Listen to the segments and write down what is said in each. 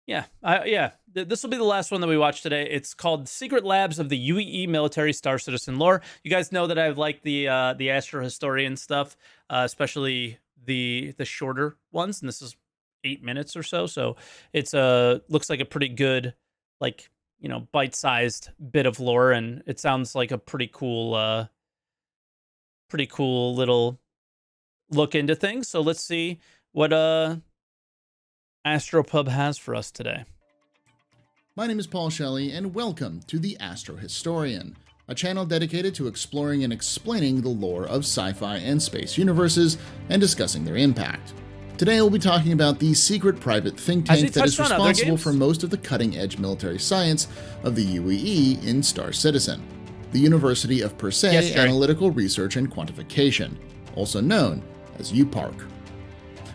This will be the last one that we watch today. It's called Secret Labs of the UEE Military Star Citizen Lore. You guys know that I've liked the AstroHistorian stuff, especially the shorter ones, and this is 8 minutes or so. So it's looks like a pretty good, like, bite-sized bit of lore, and it sounds like a pretty cool little look into things. So let's see what Astropub has for us today. My name is Paul Shelley, and welcome to The AstroHistorian, a channel dedicated to exploring and explaining the lore of sci-fi and space universes and discussing their impact. Today we'll be talking about the secret private think tank that is responsible for most of the cutting-edge military science of the UEE in Star Citizen, the University of Persay Analytical Research and Quantification, also known as UPARC.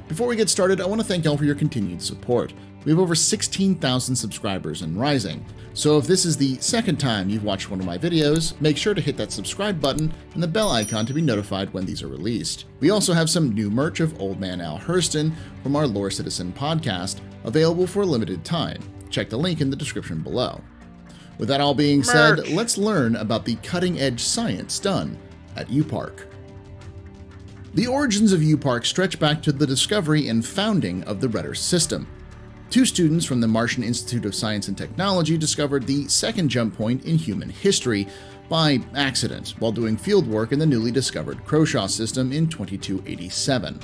Before we get started, I want to thank y'all for your continued support. We have over 16,000 subscribers and rising, so if this is the second time you've watched one of my videos, make sure to hit that subscribe button and the bell icon to be notified when these are released. We also have some new merch of Old Man Al Hurston from our Lore Citizen podcast, available for a limited time. Check the link in the description below. With that all being said, let's learn about the cutting-edge science done at UPARC. The origins of UPARC stretch back to the discovery and founding of the Redder system. Two students from the Martian Institute of Science and Technology discovered the second jump point in human history by accident while doing fieldwork in the newly discovered Croshaw system in 2287.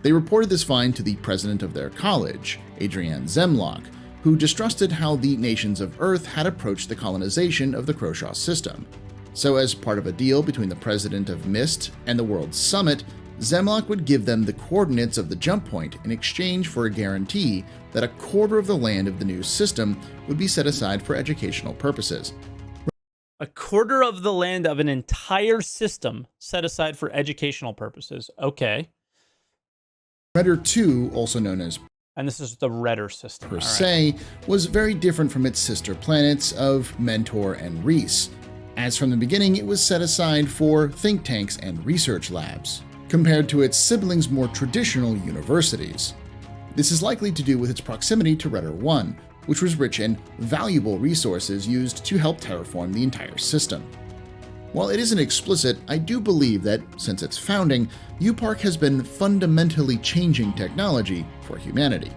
They reported this find to the president of their college, Adrienne Zemlach, who distrusted how the nations of Earth had approached the colonization of the Croshaw system. So as part of a deal between the president of MIST and the World Summit, Zemlach would give them the coordinates of the jump point in exchange for a guarantee that a quarter of the land of the new system would be set aside for educational purposes. A quarter of the land of an entire system set aside for educational purposes. Okay. Redder 2, also known as and this is the Redder system. Persay, was very different from its sister planets of Mentor and Reese, as from the beginning it was set aside for think tanks and research labs, compared to its siblings' more traditional universities. This is likely to do with its proximity to Redder 1, which was rich in valuable resources used to help terraform the entire system. While it isn't explicit, I do believe that, since its founding, UPARC has been fundamentally changing technology for humanity.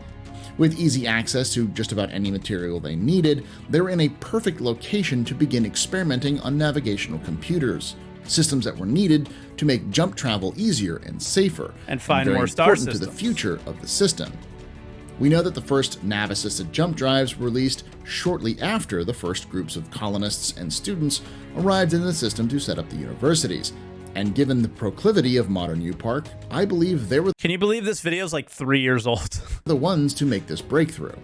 With easy access to just about any material they needed, they were in a perfect location to begin experimenting on navigational computers, systems that were needed to make jump travel easier and safer, and find more star systems to the future of the system. We know that the first nav-assisted jump drives were released shortly after the first groups of colonists and students arrived in the system to set up the universities, and given the proclivity of modern UPARC, I believe they were— Can you believe this video is like 3 years old? the ones to make this breakthrough.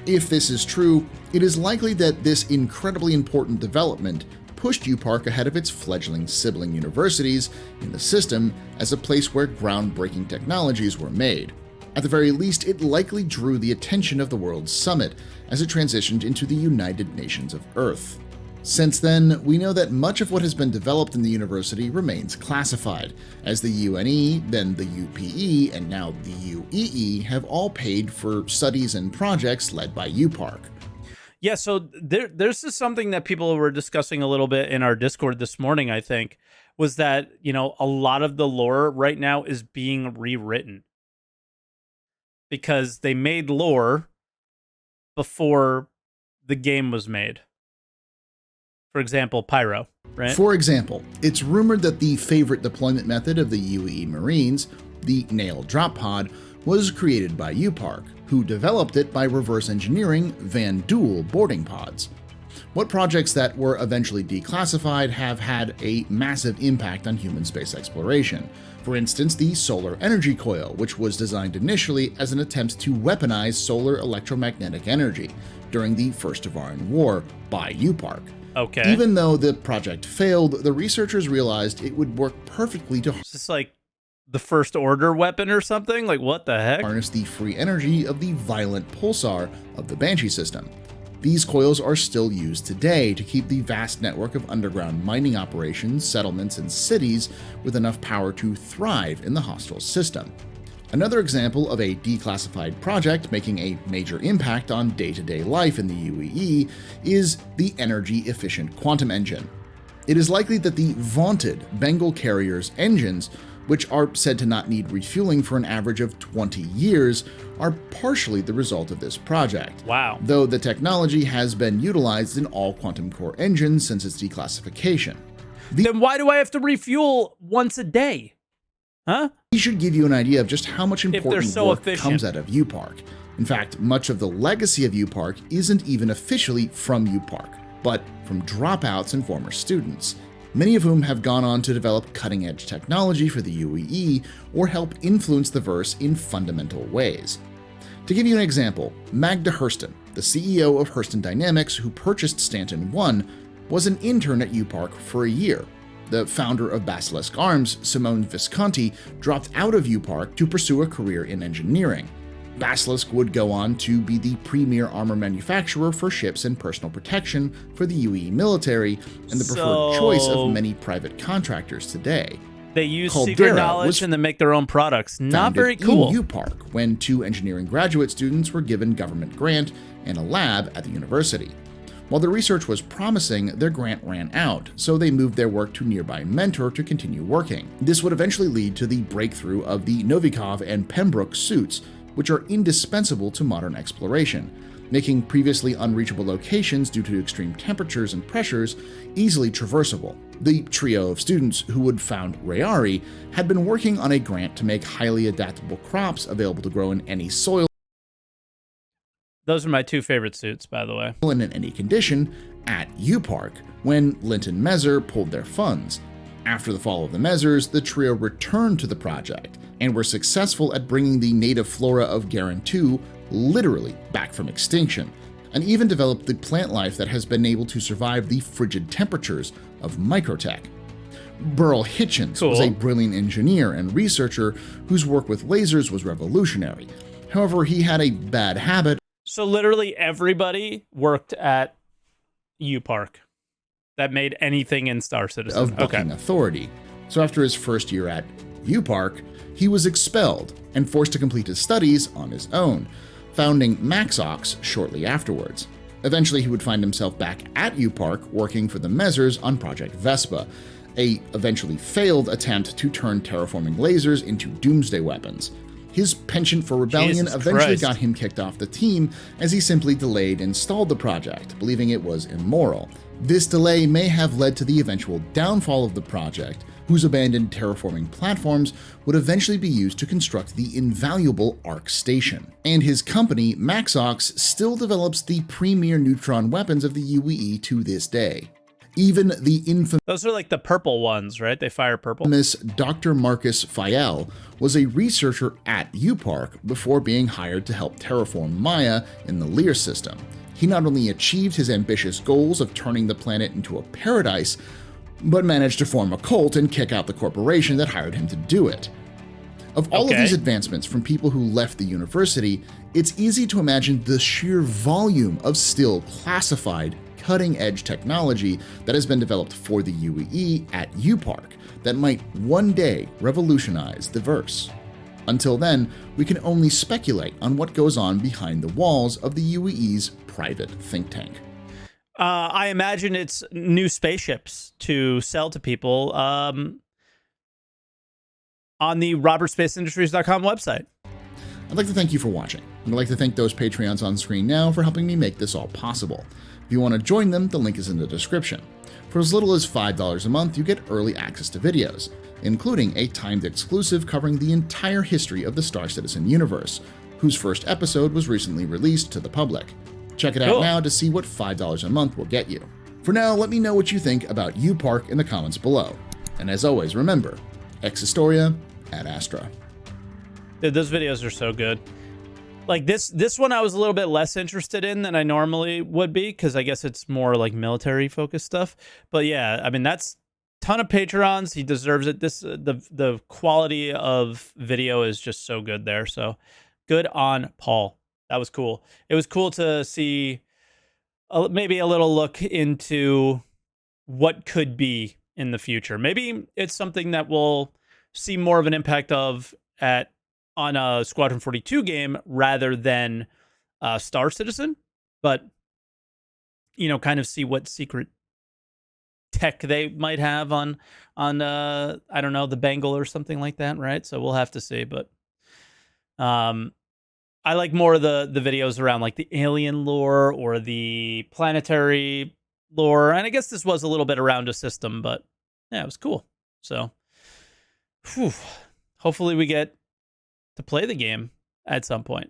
If this is true, it is likely that this incredibly important development pushed UPARC ahead of its fledgling sibling universities in the system as a place where groundbreaking technologies were made. At the very least, it likely drew the attention of the World Summit as it transitioned into the United Nations of Earth. Since then, we know that much of what has been developed in the university remains classified, as the UNE, then the UPE, and now the UEE have all paid for studies and projects led by UPARC. Yeah, so there's just something that people were discussing a little bit in our Discord this morning, I think, was that, a lot of the lore right now is being rewritten. Because they made lore before the game was made. For example, Pyro, right? For example, it's rumored that the favorite deployment method of the UEE Marines, the Nail Drop Pod, was created by UPARC, who developed it by reverse engineering Van Duel boarding pods. What projects that were eventually declassified have had a massive impact on human space exploration. For instance, the Solar Energy Coil, which was designed initially as an attempt to weaponize solar electromagnetic energy during the First Tavaran War by UPARC. Okay. Even though the project failed, the researchers realized it would work perfectly to— Is this like the First Order weapon or something? Like, what the heck? Harness the free energy of the violent pulsar of the Banshee system. These coils are still used today to keep the vast network of underground mining operations, settlements, and cities with enough power to thrive in the hostile system. Another example of a declassified project making a major impact on day-to-day life in the UEE is the energy-efficient quantum engine. It is likely that the vaunted Bengal carrier's engines, which are said to not need refueling for an average of 20 years, are partially the result of this project. Wow. Though the technology has been utilized in all quantum core engines since its declassification. Then why do I have to refuel once a day? Huh? These should give you an idea of just how much important work efficient. comes out of UPark. In fact, much of the legacy of UPark isn't even officially from UPark, but from dropouts and former students, many of whom have gone on to develop cutting-edge technology for the UEE or help influence the verse in fundamental ways. To give you an example, Magda Hurston, the CEO of Hurston Dynamics who purchased Stanton 1, was an intern at UPark for a year. The founder of Basilisk Arms, Simone Visconti, dropped out of UPark to pursue a career in engineering. Basilisk would go on to be the premier armor manufacturer for ships and personal protection for the UEE military and the preferred choice of many private contractors today. They use Caldera secret knowledge and then make their own products. Not very cool. In UPark, when 2 engineering graduate students were given government grant and a lab at the university. While their research was promising, their grant ran out, so they moved their work to nearby Mentor to continue working. This would eventually lead to the breakthrough of the Novikov and Pembroke suits, which are indispensable to modern exploration, making previously unreachable locations due to extreme temperatures and pressures easily traversable. The trio of students who would found Rayari had been working on a grant to make highly adaptable crops available to grow in any soil. Those are my 2 favorite suits, by the way. In any condition at UPark when Linton Mezzer pulled their funds. After the fall of the Mezzers, the trio returned to the project and were successful at bringing the native flora of Garin 2 literally back from extinction, and even developed the plant life that has been able to survive the frigid temperatures of microtech. Burl Hitchens was a brilliant engineer and researcher whose work with lasers was revolutionary. However, he had a bad habit. So literally everybody worked at UPark that made anything in Star Citizen. Of bucking authority. So after his first year at UPark, he was expelled and forced to complete his studies on his own, founding Maxox shortly afterwards. Eventually, he would find himself back at UPark working for the Mezzers on Project Vespa, a eventually failed attempt to turn terraforming lasers into doomsday weapons. His penchant for rebellion eventually got him kicked off the team as he simply delayed and stalled the project, believing it was immoral. This delay may have led to the eventual downfall of the project, whose abandoned terraforming platforms would eventually be used to construct the invaluable Ark Station. And his company, Maxox, still develops the premier neutron weapons of the UEE to this day. Even the infamous Those are like the purple ones, right? They fire purple. Dr. Marcus Fayel was a researcher at UPark before being hired to help terraform Maya in the Lear system. He not only achieved his ambitious goals of turning the planet into a paradise, but managed to form a cult and kick out the corporation that hired him to do it. Of all of these advancements from people who left the university, it's easy to imagine the sheer volume of still classified, cutting-edge technology that has been developed for the UEE at UPark that might one day revolutionize the verse. Until then, we can only speculate on what goes on behind the walls of the UEE's private think tank. I imagine it's new spaceships to sell to people on the robertspaceindustries.com website. I'd like to thank you for watching, and I'd like to thank those Patreons on screen now for helping me make this all possible. If you want to join them, the link is in the description. For as little as $5 a month, you get early access to videos, including a timed exclusive covering the entire history of the Star Citizen universe, whose first episode was recently released to the public. Check it out now to see what $5 a month will get you. For now, let me know what you think about UPark in the comments below. And as always, remember, ex Historia ad Astra. Dude, those videos are so good. Like this one I was a little bit less interested in than I normally would be, because I guess it's more like military focused stuff. But yeah, I mean, that's a ton of Patrons. He deserves it. The quality of video is just so good there. So good on Paul. That was cool. It was cool to see maybe a little look into what could be in the future. Maybe it's something that we'll see more of an impact of at on a Squadron 42 game rather than Star Citizen, but kind of see what secret tech they might have on I don't know, the Bengal or something like that, right? So we'll have to see, but I like more of the videos around like the alien lore or the planetary lore, and I guess this was a little bit around a system, but yeah, it was cool. So hopefully we get to play the game at some point.